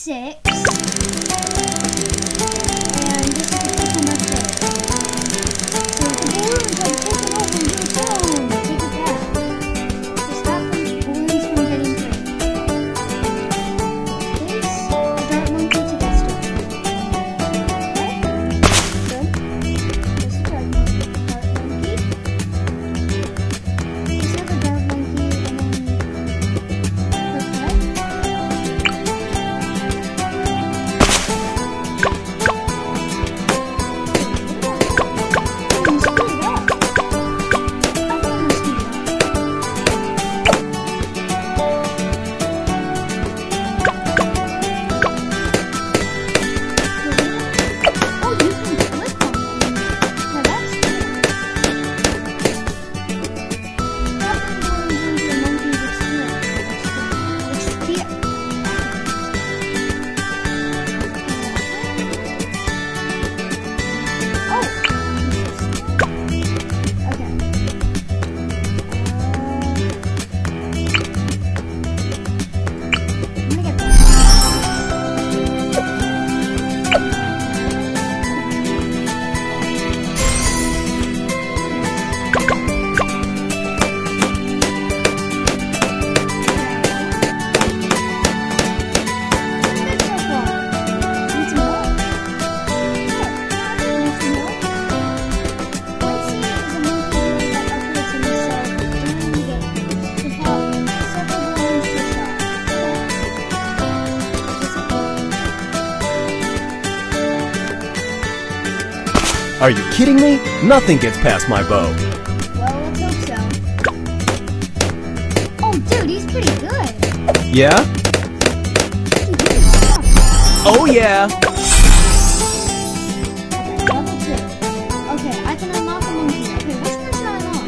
6. And this is the second update. So the balloons have taken over your zone. Take it back. To stop balloons from getting free. Place the dart monkey to that store. Okay? Good. Place the dart monkey. Place another dart monkey and then click what? Are you kidding me? Nothing gets past my bow. Well, let's hope so. Oh, dude, he's pretty good. Yeah? Oh yeah! Okay, level 2. Okay, I can unlock a monkey. Okay, which one should I unlock?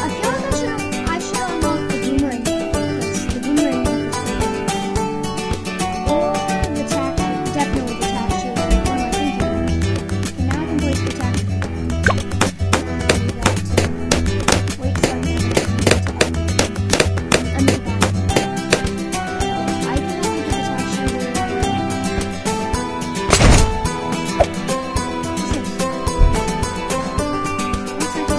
I feel like I should unlock the boomerang monkey, because the boomerang monkey is pretty good. Or the tack shoe. Definitely the tack shoe. What am I thinking? Okay, now I can place the tack shoe. Now we got to wait so I can have enough money to upgrade. I mean, buy it. I can only get the tack shoe. What's this?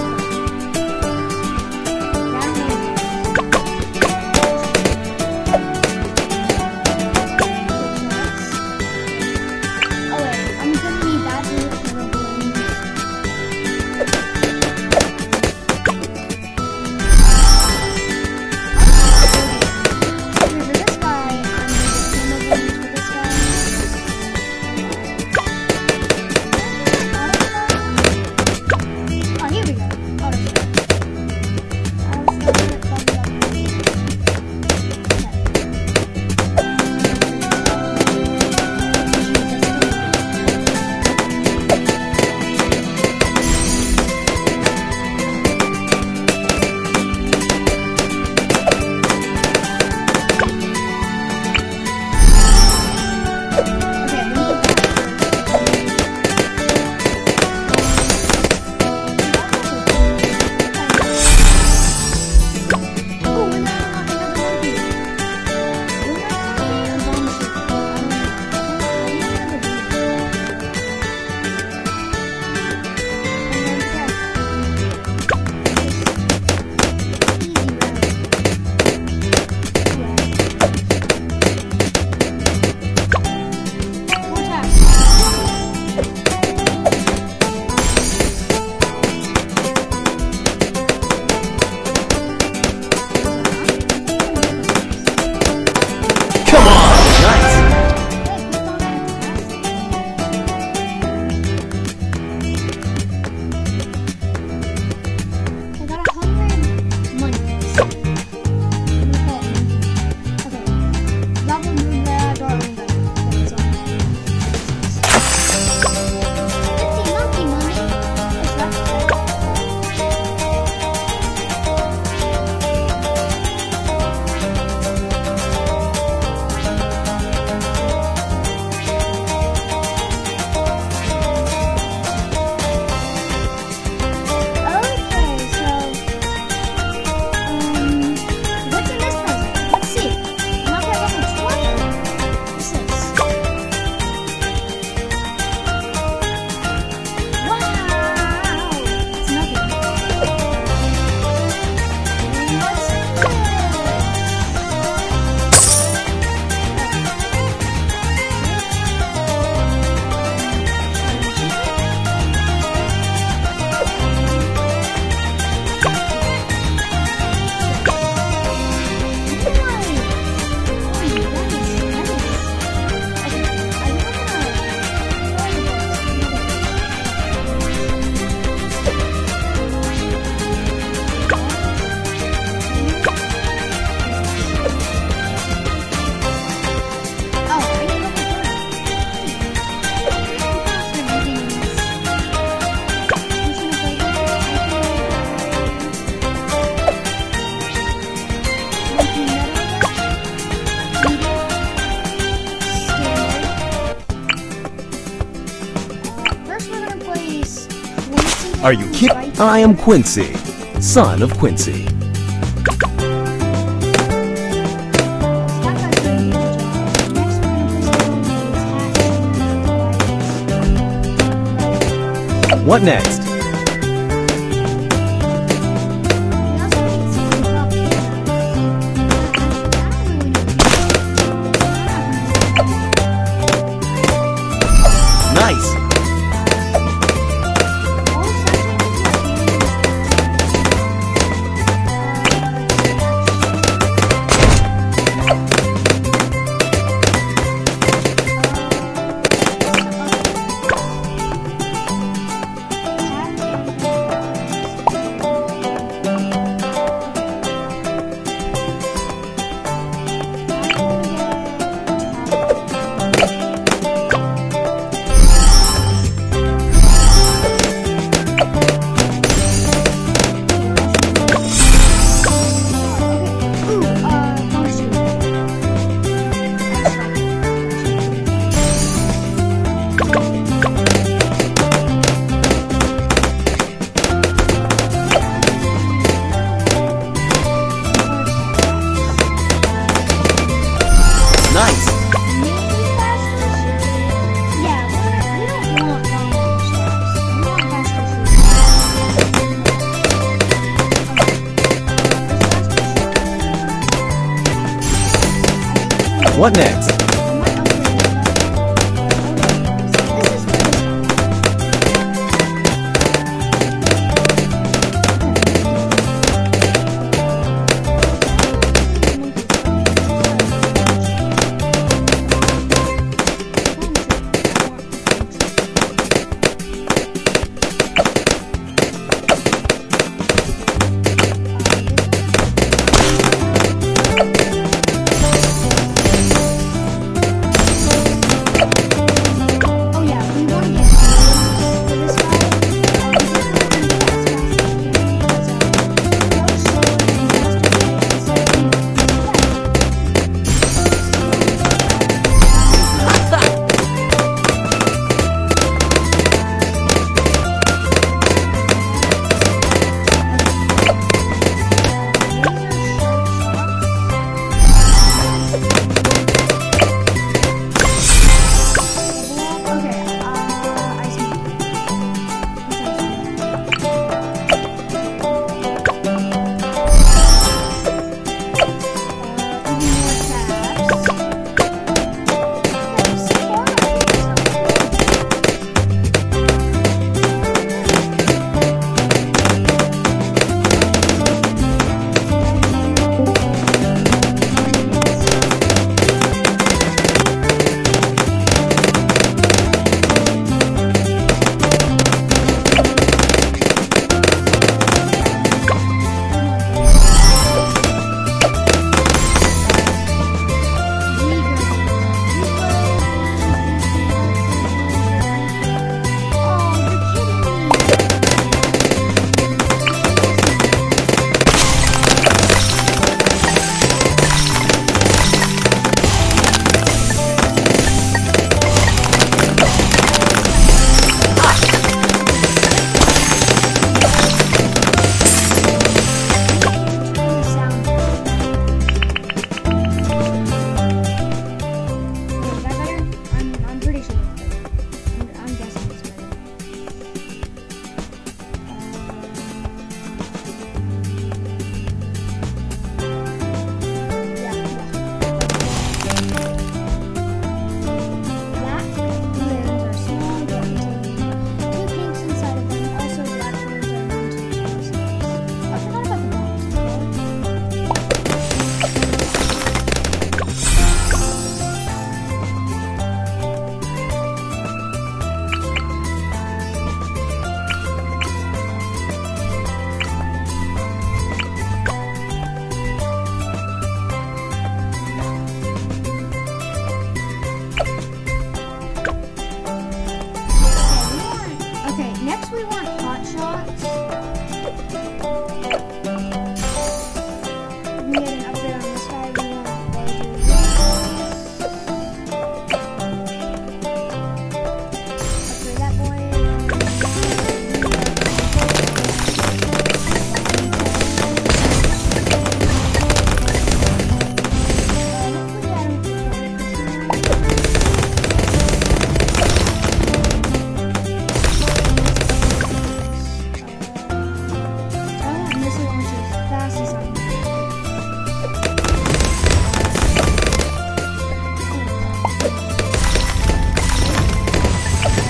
Are you kidding? I am Quincy, son of Quincy. What next? Nice! Nice! What next?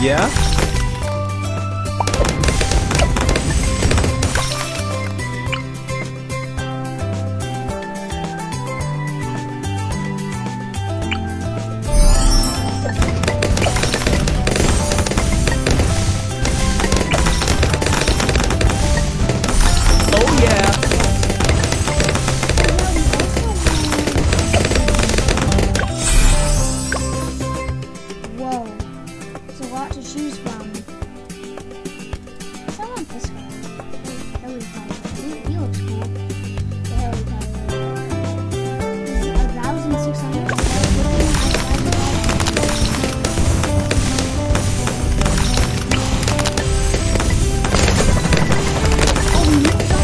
Yeah? Oh yeah! Whoa, there's a lot to choose from. I want this guy. Heli pilot. He looks cool. The heli pilot. This is 1,600. Oh, we moved on.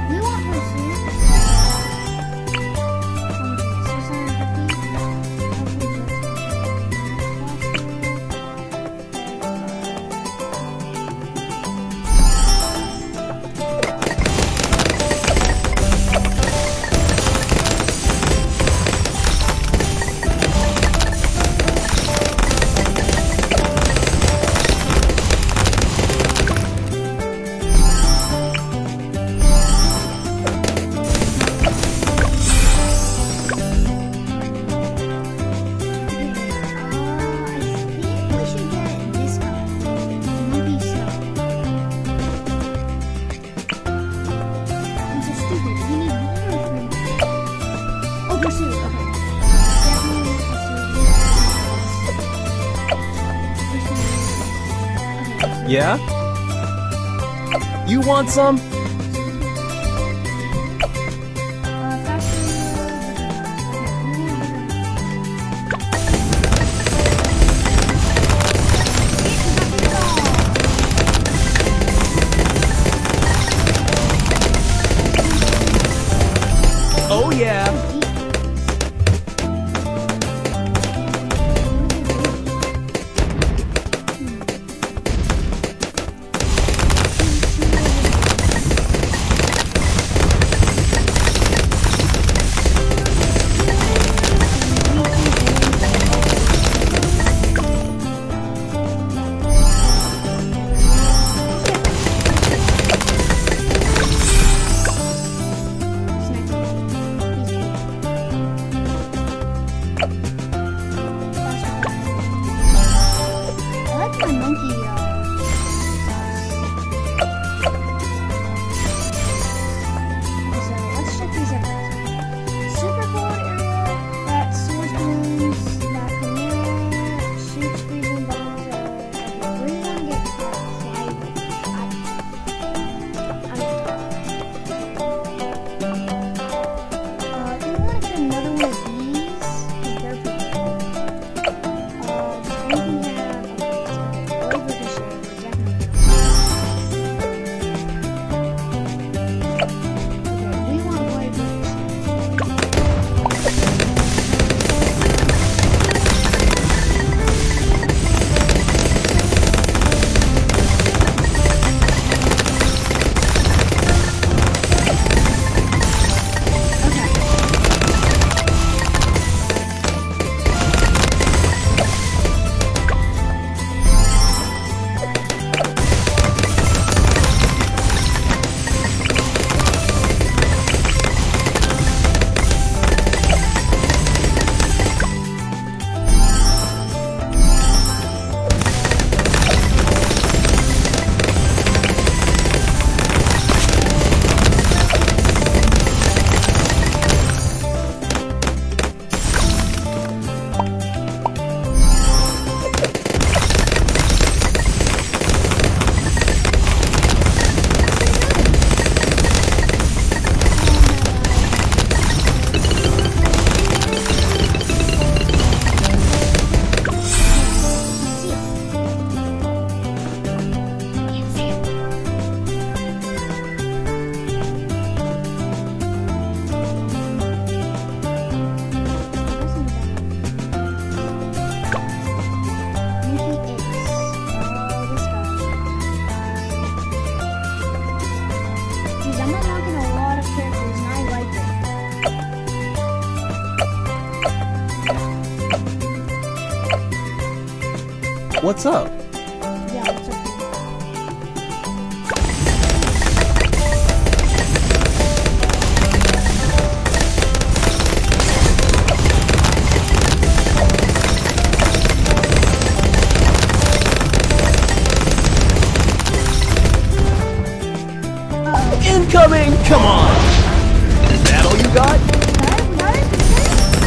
We want pursuit. How much is it? 650. I think we should get this guy. Maybe so. I'm so stupid. We need more for him. Oh, pursuit. Okay. Definitely pursuit. Pursuit. Yeah? You want some? Oh yeah! Jeez, I'm unlocking a lot of characters and I like it. What's up? Yeah, it's okay. Incoming! Come on! Is that all you got?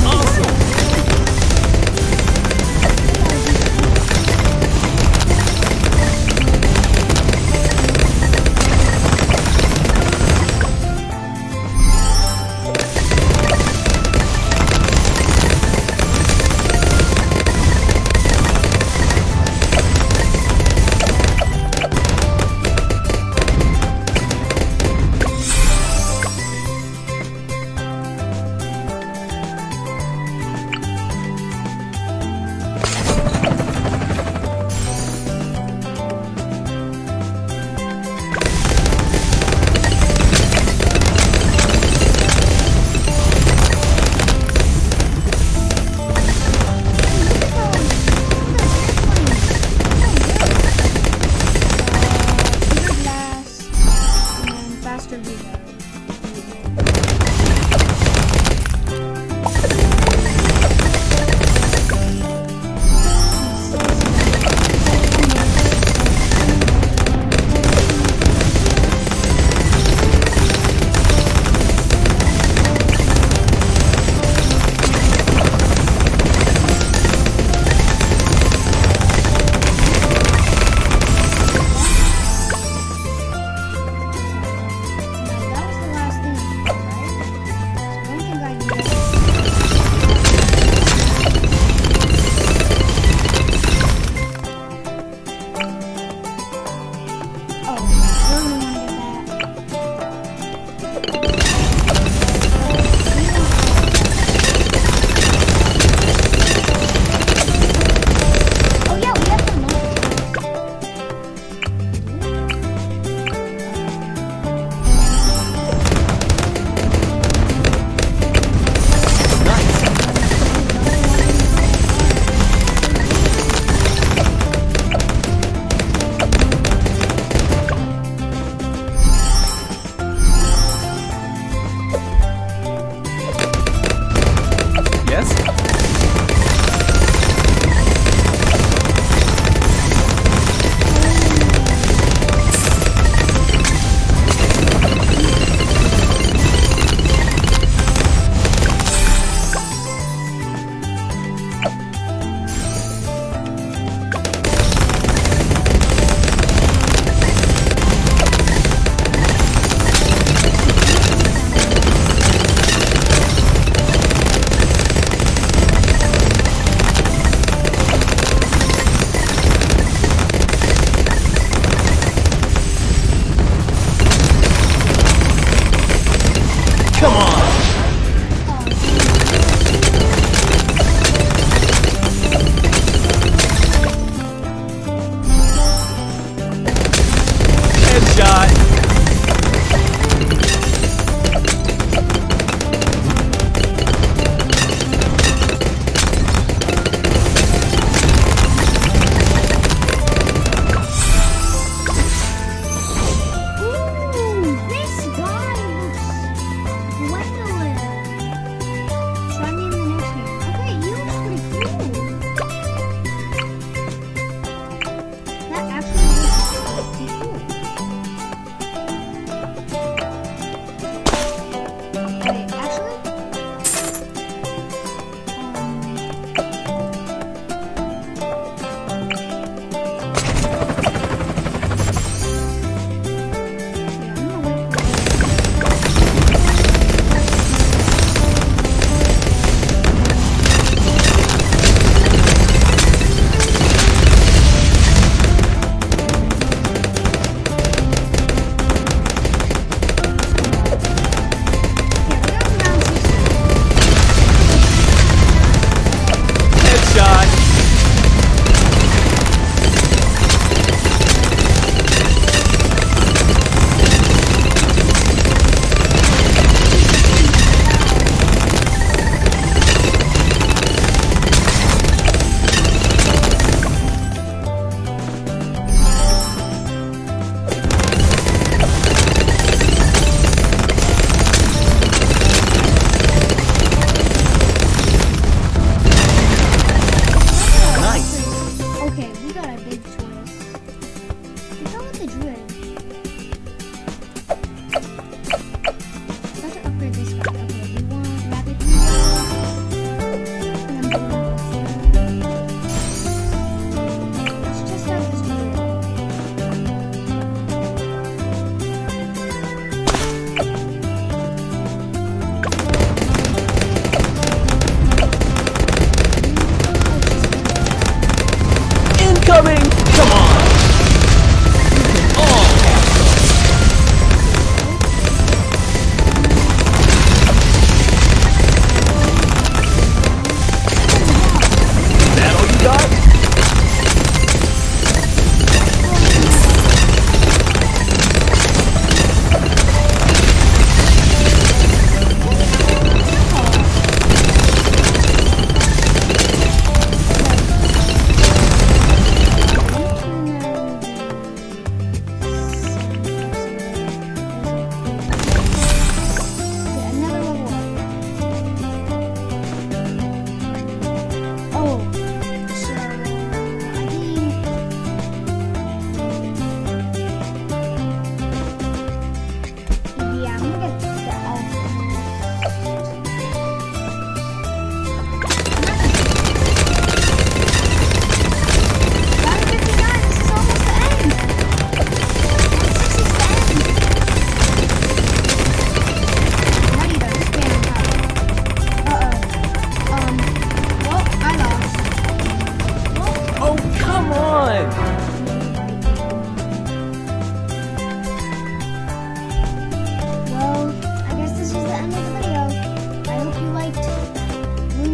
Awesome! Faster reload. That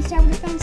start with the phone